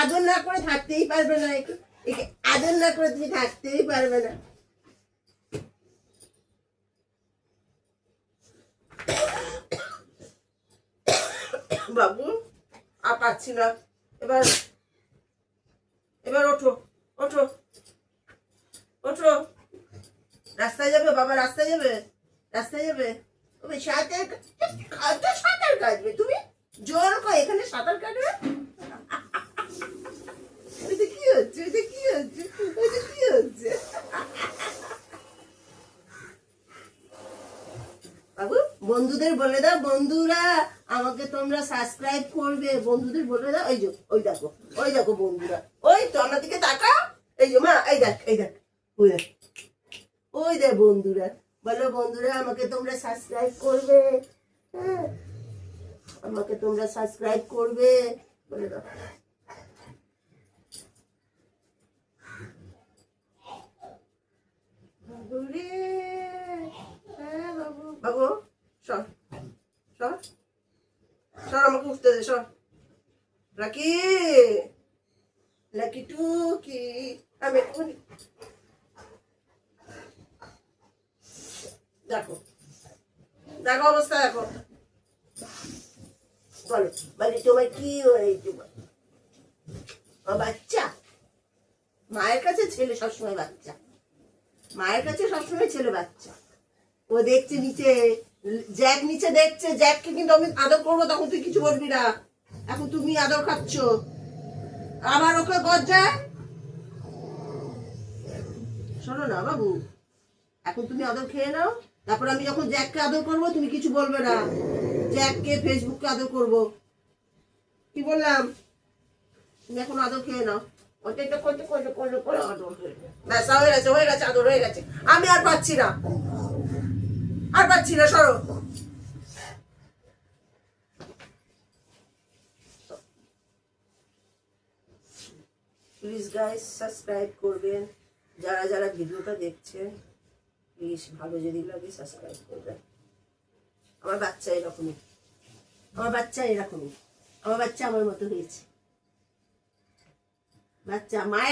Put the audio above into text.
আদর না করে থাকতেই পারবে না, একটু একে আদর না করে তুমি থাকতেই পারবে না। বাবু আর পাচ্ছি না, এবার এবার ওঠো ওঠো ওঠো। রাস্তায় যাবে বাবা, রাস্তায় যাবে, রাস্তায় যাবে। তুমি সাঁতার সাঁতার কাটবে, তুমি জোর করে এখানে সাঁতার কাটবে। ওইটা কি হচ্ছে, ওইটা কি হচ্ছে, ওইটা কি হচ্ছে? বাবু বন্ধুদের বলে দাও, বন্ধুরা আমাকে তোমরা সাবস্ক্রাইব করবে, বন্ধুদের বলে দাও। এই যে ওই দেখো, ওই দেখো বন্ধুরা, ওই তো আমার দিকে তাকাও। এই যে মা, এই দেখ, এই দেখ, ওই দেখ, ওই দেখ বন্ধুরা। বলো বন্ধুরা আমাকে তোমরা সাবস্ক্রাইব করবে, হ্যাঁ আমাকে তোমরা সাবস্ক্রাইব করবে, বলে দাও। বাবু সর সর সর, আমাকে উঠতে দে, সর। লাকি লাকি টুকি, আমি এক্ষুনি দেখো, দেখো অবস্থা দেখো। বলো বলি তোমার কি হয়েছে? বাচ্চা মায়ের কাছে ছেলে সবসময় বাচ্চা, মায়ের কাছে সবসময় ছেলে বাচ্চা। ও দেখছে নিচে, জ্যাক নিচে দেখছে, জ্যাককে কিন্তু আমি আদর করবো, তখন তুই কিছু বলবি না। এখন তুমি আদর খাচ্ছ, আবার ওকে গজ্জায়। শোনো না বাবু, এখন তুমি আদর খেয়ে নাও, তারপর আমি যখন জ্যাককে আদর করবো তুমি কিছু বলবে না। জ্যাককে ফেসবুককে আদর করবো, কি বললাম? তুমি এখন আদর খেয়ে নাও। ওটা একটা করতে করতে করতে করে আদর ব্যাস হয়ে গেছে, হয়ে গেছে, আদর হয়ে গেছে। আমি আর পাচ্ছি না, আর পাচ্ছি না, সরো। প্লিজ গাইস সাবস্ক্রাইব করবেন, যারা যারা ভিডিওটা দেখছেন প্লিজ, ভালো যদি লাগে সাবস্ক্রাইব করবেন। আমার বাচ্চা এরকমই, আমার বাচ্চা এরকমই, আমার বাচ্চা আমার মতো হয়েছে। বাচ্চা মায়ের